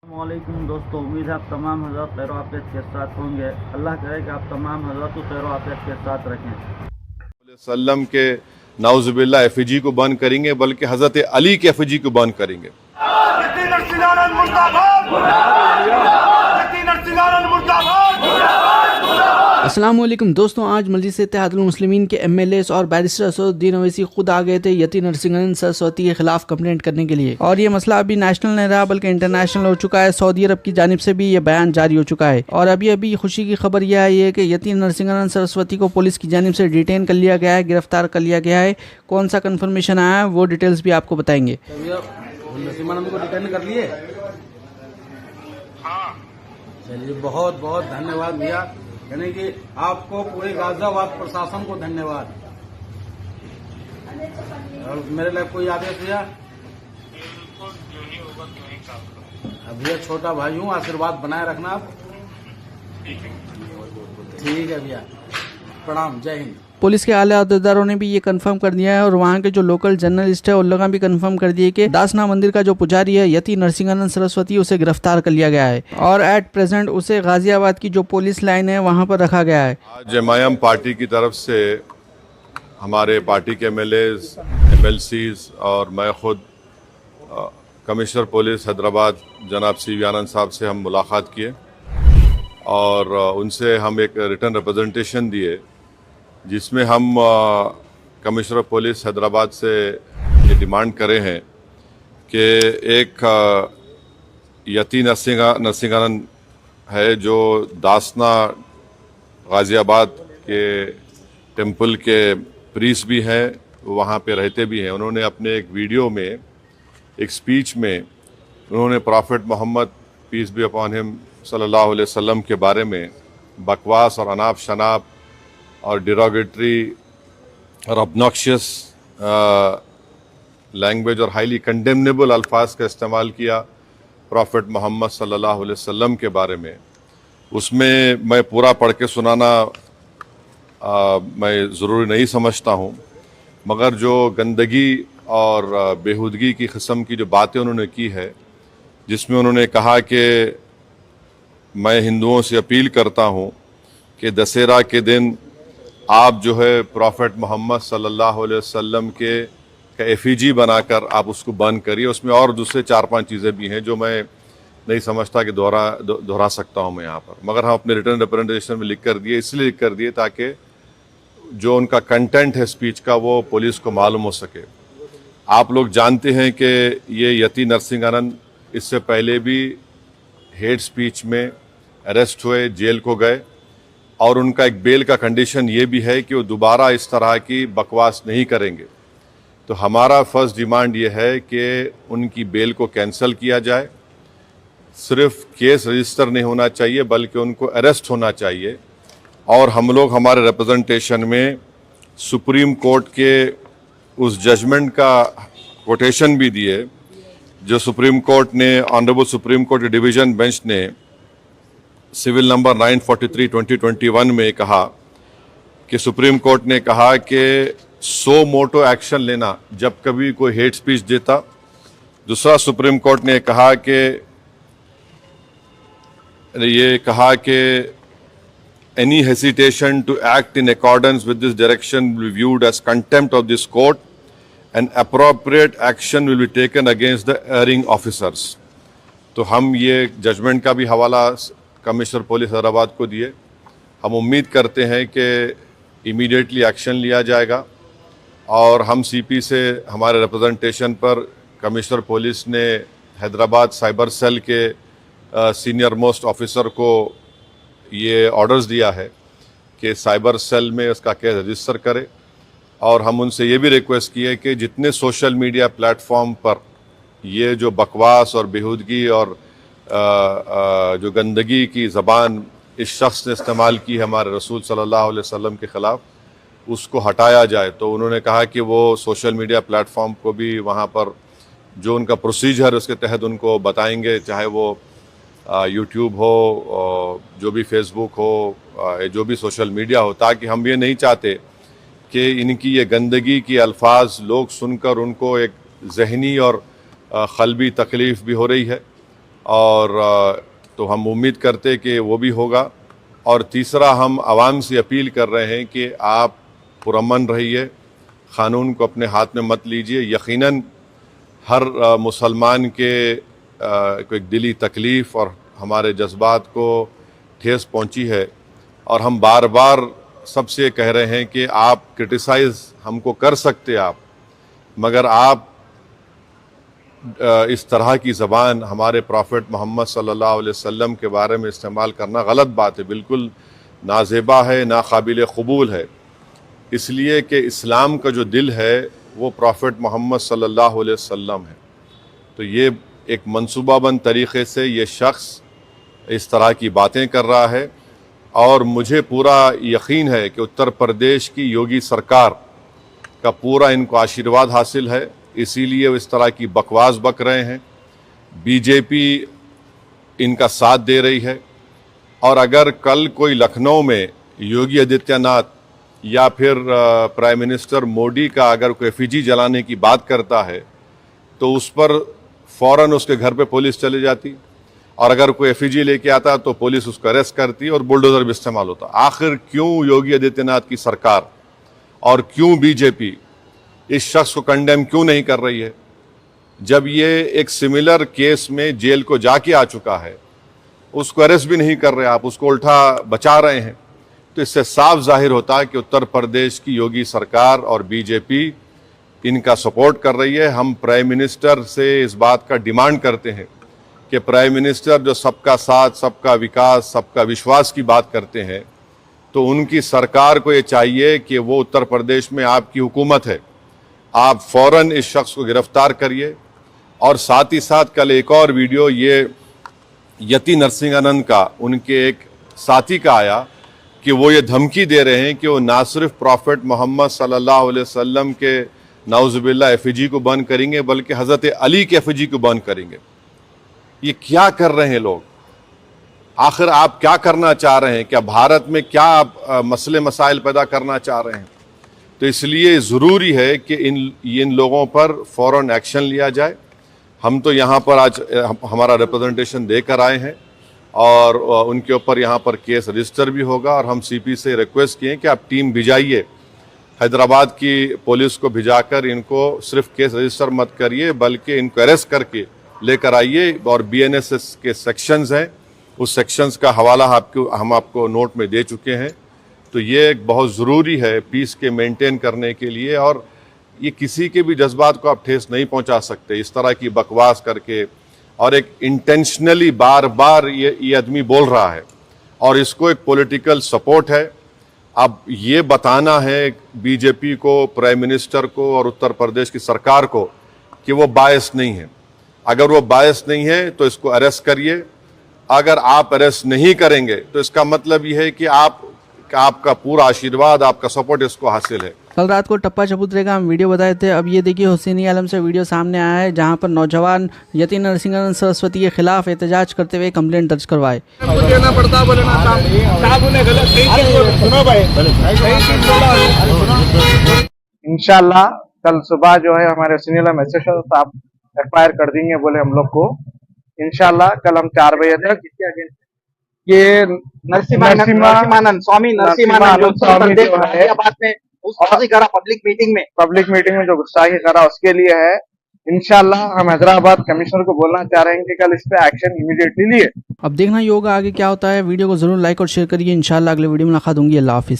वालेकुम दोस्तों, उम्मीद है आप तमाम हज़रात खैर आफियत के साथ होंगे। अल्लाह करे कि आप तमाम हज़रात को खैर आफियत के साथ रखें। सल्लम के नाउज़ुबिल्लाह एफिजी को बंद करेंगे, बल्कि हज़रत अली के एफिजी को बंद करेंगे। अस्सलाम वालेकुम दोस्तों, आज मजलिस इत्तेहादुल मुस्लिमीन के MLAs और बैरिस्टर असदुद्दीन ओवैसी खुद आ गए थे यति नरसिंहन सरस्वती के खिलाफ कंप्लेंट करने के लिए। और ये मसला अभी नेशनल नहीं रहा बल्कि इंटरनेशनल हो चुका है। सऊदी अरब की जानिब से भी ये बयान जारी हो चुका है। और अभी अभी खुशी की खबर यह है कि यति नरसिंहन सरस्वती को पुलिस की जानिब से डिटेन कर लिया गया है, गिरफ्तार कर लिया गया है। कौन सा कन्फर्मेशन आया है वो डिटेल्स भी आपको बताएंगे। डिटेन कर लिए। चलिए, बहुत बहुत धन्यवाद भैया, यानी कि आपको पूरे गाजियाबाद प्रशासन को धन्यवाद। और मेरे लिए कोई आदेश भैया? भैया छोटा भाई हूँ, आशीर्वाद बनाए रखना आप। ठीक है भैया, प्रणाम, जय हिंद। पुलिस के आला अहदेदारों ने भी ये कंफर्म कर दिया है और वहाँ के जो लोकल जर्नलिस्ट है उन लोगों ने भी कंफर्म कर दिया कि दासना मंदिर का जो पुजारी है यति नरसिंहानंद सरस्वती, उसे गिरफ्तार कर लिया गया है और एट प्रेजेंट उसे गाजियाबाद की जो पुलिस लाइन है वहाँ पर रखा गया है। आज MIM पार्टी की तरफ से हमारे पार्टी के MLAs, MLCs और मैं खुद कमिश्नर पुलिस हैदराबाद जनाब CV आनंद साहब से हम मुलाकात किए और उनसे हम एक रिटर्न रिप्रेजेंटेशन दिए, जिसमें हम कमिश्नर पुलिस हैदराबाद से ये डिमांड करे हैं कि एक यति नरसिंहानंद है जो दासना गाजियाबाद के टेंपल के प्रीस्ट भी हैं, वहाँ पे रहते भी हैं। उन्होंने अपने एक वीडियो में, एक स्पीच में उन्होंने prophet Muhammad peace be upon him सल्लल्लाहु अलैहि वसल्लम के बारे में बकवास और अनाप शनाप और डिरोगेटरी और ऑब्नॉक्शियस लैंग्वेज और हाईली कंडेमनेबल अल्फाज का इस्तेमाल किया प्रॉफेट मोहम्मद सल्लल्लाहु अलैहि वसल्लम के बारे में। उसमें मैं पूरा पढ़ के सुनाना मैं ज़रूरी नहीं समझता हूँ, मगर जो गंदगी और बेहूदगी की किस्म की जो बातें उन्होंने की है, जिसमें उन्होंने कहा कि मैं हिंदुओं से अपील करता हूँ कि दशहरा के दिन आप जो है प्रॉफेट मोहम्मद सल्लल्लाहु अलैहि वसल्लम के एफिजी बनाकर आप उसको बंद करिए। उसमें और दूसरे 4-5 चीज़ें भी हैं जो मैं नहीं समझता कि दोहरा सकता हूं मैं यहाँ पर, मगर हम अपने रिटर्न रिप्रेजेंटेशन में लिख कर दिए, इसलिए लिख कर दिए ताकि जो उनका कंटेंट है स्पीच का वो पुलिस को मालूम हो सके। आप लोग जानते हैं कि ये यति नरसिंहानंद इससे पहले भी हेट स्पीच में अरेस्ट हुए, जेल को गए, और उनका एक बेल का कंडीशन ये भी है कि वो दोबारा इस तरह की बकवास नहीं करेंगे। तो हमारा फर्स्ट डिमांड ये है कि उनकी बेल को कैंसिल किया जाए। सिर्फ केस रजिस्टर नहीं होना चाहिए बल्कि उनको अरेस्ट होना चाहिए। और हम लोग हमारे रिप्रेजेंटेशन में सुप्रीम कोर्ट के उस जजमेंट का कोटेशन भी दिए जो सुप्रीम कोर्ट ने, honourable supreme court division bench ने सिविल नंबर 943/2021 में कहा कि सुप्रीम कोर्ट ने कहा कि सो मोटो एक्शन लेना जब कभी कोई हेट स्पीच देता। दूसरा, सुप्रीम कोर्ट ने कहा कि any hesitation to act in accordance with this direction will be viewed as contempt of this court and appropriate action will be taken against the erring officers. तो हम ये judgement का भी हवाला कमिश्नर पुलिस हैदराबाद को दिए। हम उम्मीद करते हैं कि इमीडिएटली एक्शन लिया जाएगा और हम CP से हमारे रिप्रेजेंटेशन पर कमिश्नर पुलिस ने हैदराबाद साइबर सेल के सीनियर मोस्ट ऑफिसर को ये ऑर्डर्स दिया है कि साइबर सेल में उसका केस रजिस्टर करे। और हम उनसे ये भी रिक्वेस्ट की है कि जितने सोशल मीडिया प्लेटफॉर्म पर ये जो बकवास और बेहूदगी और जो गंदगी की ज़बान इस शख्स ने इस्तेमाल की है हमारे रसूल सल्लल्लाहु अलैहि वसल्लम के ख़िलाफ़, उसको हटाया जाए। तो उन्होंने कहा कि वो सोशल मीडिया प्लेटफॉर्म को भी वहाँ पर जो उनका प्रोसीजर उसके तहत उनको बताएंगे, चाहे वो यूट्यूब हो, जो भी फेसबुक हो, जो भी सोशल मीडिया हो, ताकि हम ये नहीं चाहते कि इनकी ये गंदगी की अल्फाज लोग सुनकर उनको एक जहनी और क़ल्बी तकलीफ़ भी हो रही है। और तो हम उम्मीद करते कि वो भी होगा। और तीसरा, हम आवाम से अपील कर रहे हैं कि आप पुरअमन रहिए, क़ानून को अपने हाथ में मत लीजिए। यकीनन हर मुसलमान के को एक दिली तकलीफ़ और हमारे जज्बात को ठेस पहुंची है, और हम बार बार सबसे कह रहे हैं कि आप क्रिटिसाइज़ हमको कर सकते आप, मगर आप इस तरह की ज़बान हमारे प्रॉफिट मोहम्मद सल्लल्लाहु अलैहि वसल्लम के बारे में इस्तेमाल करना गलत बात है, बिल्कुल नाज़ेबा है, नाकाबिल क़बूल है। इसलिए कि इस्लाम का जो दिल है वो प्रॉफिट मोहम्मद सल्लल्लाहु अलैहि वसल्लम है। तो ये एक मंसूबाबंद तरीक़े से ये शख्स इस तरह की बातें कर रहा है, और मुझे पूरा यकीन है कि उत्तर प्रदेश की योगी सरकार का पूरा इनको आशीर्वाद हासिल है, इसीलिए वो इस तरह की बकवास बक रहे हैं। बीजेपी इनका साथ दे रही है, और अगर कल कोई लखनऊ में योगी आदित्यनाथ या फिर प्राइम मिनिस्टर मोदी का अगर कोई एफिजी जलाने की बात करता है तो उस पर फ़ौरन उसके घर पे पुलिस चली जाती, और अगर कोई एफिजी लेके आता तो पुलिस उसको अरेस्ट करती और बुलडोज़र भी इस्तेमाल होता। आखिर क्यों योगी आदित्यनाथ की सरकार और क्यों बीजेपी इस शख्स को कंडेम क्यों नहीं कर रही है? जब ये एक सिमिलर केस में जेल को जाके आ चुका है, उसको अरेस्ट भी नहीं कर रहे आप, उसको उल्टा बचा रहे हैं। तो इससे साफ जाहिर होता है कि उत्तर प्रदेश की योगी सरकार और बीजेपी इनका सपोर्ट कर रही है। हम प्राइम मिनिस्टर से इस बात का डिमांड करते हैं कि प्राइम मिनिस्टर जो सबका साथ, सबका विकास, सबका विश्वास की बात करते हैं, तो उनकी सरकार को ये चाहिए कि वो उत्तर प्रदेश में आपकी हुकूमत है, आप फ़ौरन इस शख्स को गिरफ्तार करिए। और साथ ही साथ कल एक और वीडियो ये यति नरसिंहानंद का, उनके एक साथी का आया कि वो ये धमकी दे रहे हैं कि वो ना सिर्फ प्रॉफिट मोहम्मद सल्लल्लाहु अलैहि वसल्लम के नाउज़ुबिल्लाह एफिजी को बंद करेंगे, बल्कि हज़रत अली के एफिजी को बंद करेंगे। ये क्या कर रहे हैं लोग? आखिर आप क्या करना चाह रहे हैं? क्या भारत में क्या आप मसले मसाइल पैदा करना चाह रहे हैं? तो इसलिए ज़रूरी है कि इन लोगों पर फ़ौरन एक्शन लिया जाए। हम तो यहाँ पर आज हमारा रिप्रेजेंटेशन देकर आए हैं, और उनके ऊपर यहाँ पर केस रजिस्टर भी होगा, और हम सीपी से रिक्वेस्ट किए कि आप टीम भिजाइए, हैदराबाद की पुलिस को भिजाकर इनको सिर्फ केस रजिस्टर मत करिए, बल्कि इनको अरेस्ट करके लेकर आइए। और बीएनएसएस के सेक्शंस हैं, उस सेक्शंस का हवाला हम आपको नोट में दे चुके हैं। तो ये एक बहुत ज़रूरी है पीस के मेंटेन करने के लिए, और ये किसी के भी जज्बात को आप ठेस नहीं पहुंचा सकते इस तरह की बकवास करके। और एक इंटेंशनली बार बार ये आदमी बोल रहा है, और इसको एक पॉलिटिकल सपोर्ट है। अब ये बताना है बीजेपी को, प्राइम मिनिस्टर को और उत्तर प्रदेश की सरकार को कि वो बायस नहीं है। अगर वो बायस नहीं है तो इसको अरेस्ट करिए। अगर आप अरेस्ट नहीं करेंगे तो इसका मतलब ये है कि आपका पूरा आशीर्वाद, आपका सपोर्ट इसको हासिल है। कल रात को टप्पा चबूतरे का हम वीडियो बताए थे। अब ये देखिए हुसैनी आलम से वीडियो सामने आया है, जहां पर नौजवान यति नरसिंहानंद सरस्वती के खिलाफ एहतजाज करते हुए कंप्लेंट दर्ज करवाए। देना पड़ता बोले ना साहब उन्हें गलत सुनो भाई इंशाल्लाह कल सुबह जो है हमारे सीनियर मैसेज साहब FIR कर देंगे बोले हम लोग को। इंशाल्लाह कल हम 4 बजे तक ये नरसिम्हानंद स्वामी नरसिम्हानंद स्वामी जो है पब्लिक मीटिंग में जो गुस्ताखी करा उसके लिए है। इंशाल्लाह हम हैदराबाद कमिश्नर को बोलना चाह रहे हैं कि कल इस पे एक्शन इमीडिएटली लिए। अब देखना ही होगा आगे क्या होता है। वीडियो को जरूर लाइक और शेयर करिए। इंशाल्लाह अगले वीडियो में मुलाकात होंगी। अल्लाह हाफिज।